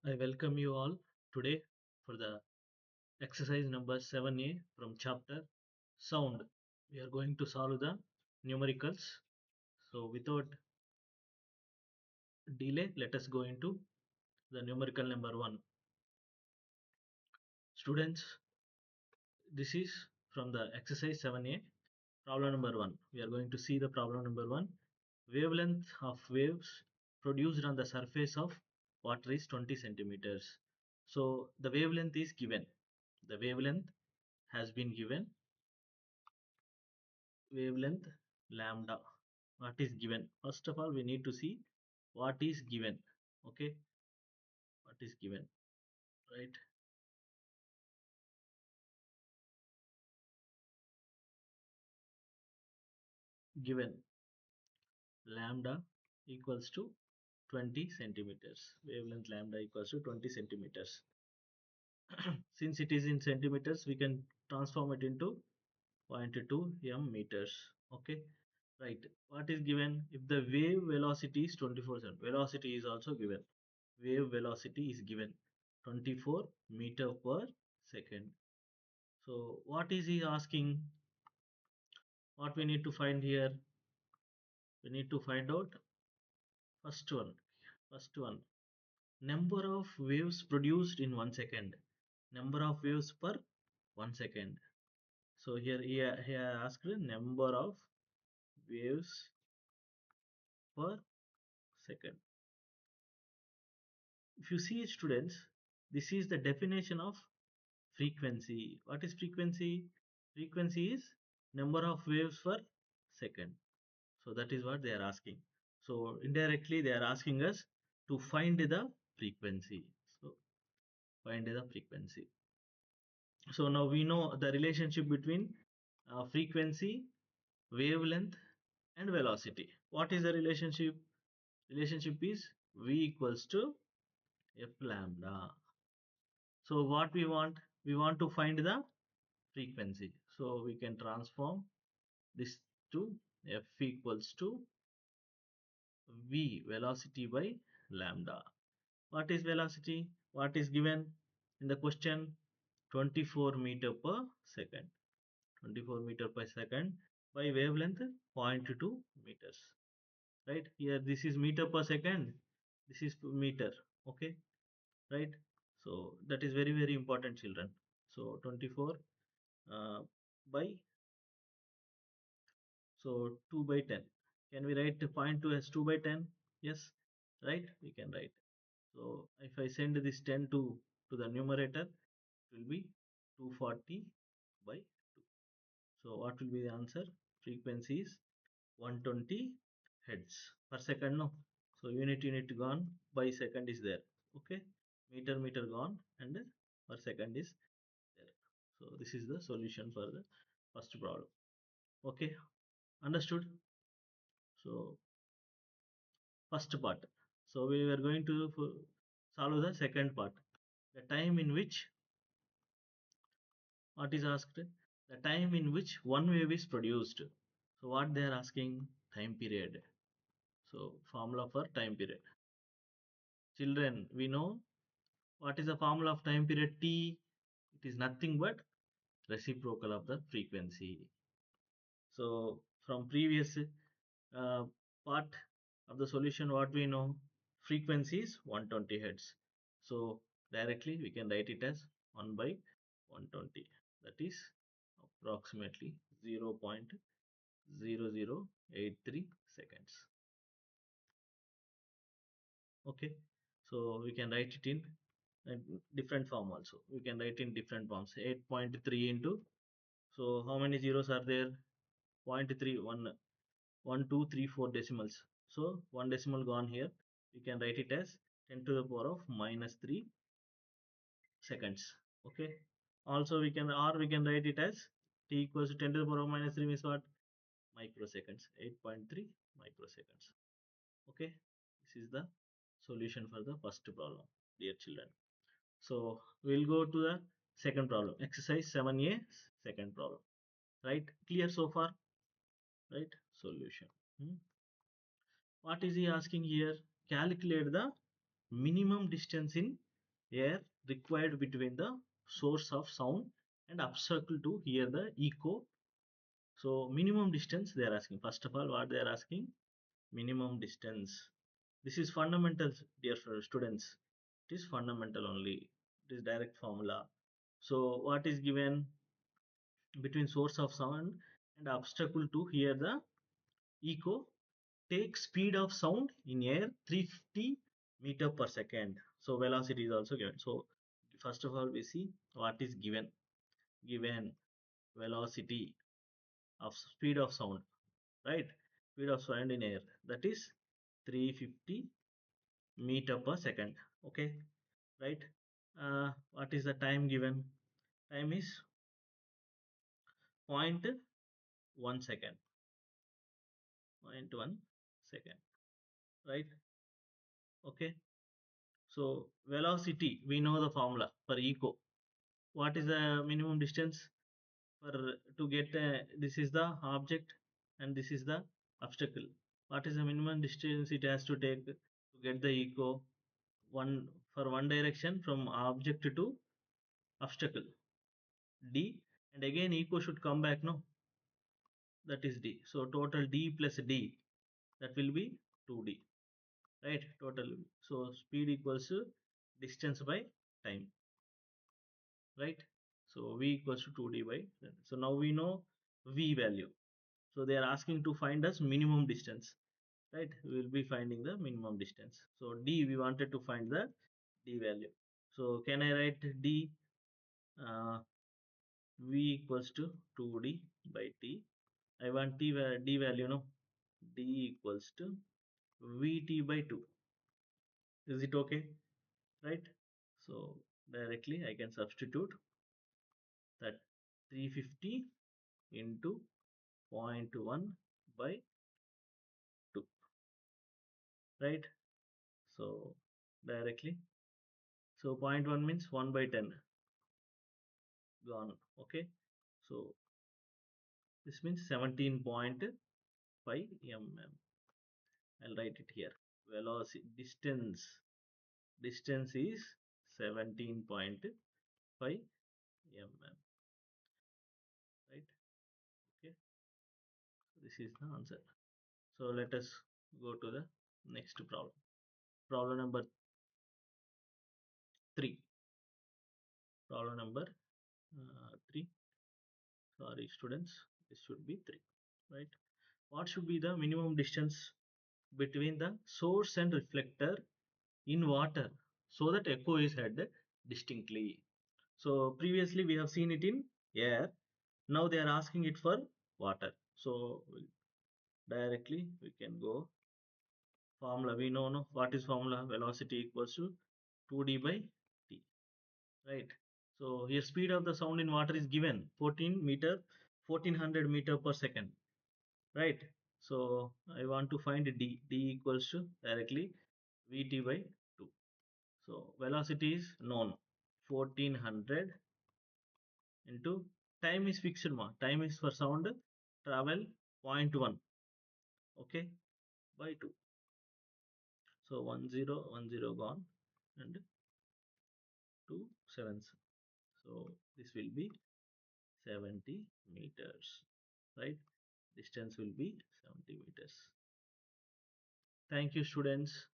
I welcome you all today for the exercise number 7A from chapter Sound. We are going to solve the numericals. So, without delay, let us go into the numerical number 1. Students, this is from the exercise 7A, problem number 1. We are going to see the problem number 1. Wavelength of waves produced on the surface of water is 20 centimeters. So, the wavelength is given. The wavelength has been given, wavelength lambda. What is given? First of all, we need to see what is given. Okay, what is given, right? Given lambda equals to 20 centimeters. Wavelength lambda equals to 20 centimeters. Since it is in centimeters, we can transform it into 0.2 meters. Okay, right. What is given? If the wave velocity is 24 cent, velocity is also given. Wave velocity is given 24 meter per second. So what is he asking? What we need to find here? We need to find out first one. First one, number of waves produced in 1 second. Number of waves per 1 second. So here asked number of waves per second. If you see, students, this is the definition of frequency. What is frequency? Frequency is number of waves per second. So that is what they are asking. So indirectly they are asking us to find the frequency. So find the frequency. So now we know the relationship between frequency, wavelength, and velocity. What is the relationship? Relationship is V equals to F lambda. So what we want? We want to find the frequency. So we can transform this to F equals to V, velocity by lambda. What is velocity? What is given in the question? 24 meter per second. 24 meter per second by wavelength zero point 0.2 meters. Right here, this is meter per second. This is meter. Okay, right. So that is very, very important, children. So 24 uh, by, so 2 by 10. Can we write the point 2 as 2 by 10? Yes, right. We can write. So if I send this 10 to the numerator, it will be 240 by 2. So what will be the answer? Frequency is 120 hertz per second. No. So unit gone, by second is there. Okay. Meter gone, and per second is there. So this is the solution for the first problem. Okay. Understood? So first part. So we are going to solve the second part. The time in which, what is asked? The time in which one wave is produced. So what they are asking? Time period. So formula for time period. Children, we know what is the formula of time period T? It is nothing but reciprocal of the frequency. So from previous uh, part of the solution, what we know? Frequency is 120 hertz. So directly we can write it as 1 by 120. That is approximately 0.0083 seconds. Okay, so we can write it in a different form also. We can write in different forms. 8.3 into, so how many zeros are there? 0.3, 1 2 3 4 decimals. So one decimal gone here. We can write it as 10 to the power of minus 3 seconds. Okay, also we can, or we can write it as t equals to 10 to the power of minus 3 means what? Microseconds. 8.3 microseconds. Okay, this is the solution for the first problem, dear children. So we'll go to the second problem, exercise 7A, second problem. Right, clear so far? Right, solution. What is he asking here? Calculate the minimum distance in air required between the source of sound and obstacle to hear the echo. So minimum distance they are asking. First of all, what they are asking? Minimum distance. This is fundamental, dear students. It is fundamental only. It is direct formula. So what is given between source of sound and obstacle to hear the echo? Take speed of sound in air 350 meter per second. So velocity is also given. So first of all, we see what is given. Given velocity of speed of sound, right? Speed of sound in air, that is 350 meter per second. Okay, right? What is the time given? Time is zero point 0.1 second. 0.1 second, right? Okay. So velocity, we know the formula for echo. What is the minimum distance for to get this is the object and this is the obstacle. What is the minimum distance it has to take to get the echo? One for one direction from object to obstacle, d, and again echo should come back, no, that is d. So total d plus d, that will be 2d, right? Total, so speed equals to distance by time, right? So v equals to 2d by, so now we know v value. So they are asking to find us minimum distance, right? We will be finding the minimum distance. So d, we wanted to find the d value. So can I write d, uh, v equals to 2d by t. I want d value, no, d equals to vt by 2. Is it okay, right? So directly I can substitute that 350 into zero point 0.1 by 2, right? So directly, so zero point 0.1 means 1 by 10 gone. Okay, so this means 17.5 mm. I'll write it here. Velocity distance is 17.5 mm, right? Okay, so this is the answer. So let us go to the next problem. Problem number 3. Problem number 3. Sorry, students, this should be 3, right? What should be the minimum distance between the source and reflector in water so that echo is heard distinctly? So previously we have seen it in air. Now they are asking it for water. So directly we can go formula. We know, no, what is formula? Velocity equals to 2d by t, right? So here speed of the sound in water is given 1400 meter per second, right? So I want to find d equals to directly vt by 2. So velocity is known, 1400 into time is fixed, ma. Time is for sound travel zero point 0.1, okay, by 2. So 1010 gone and 2 sevens. So this will be 70 meters, right? Distance will be 70 meters. Thank you, students.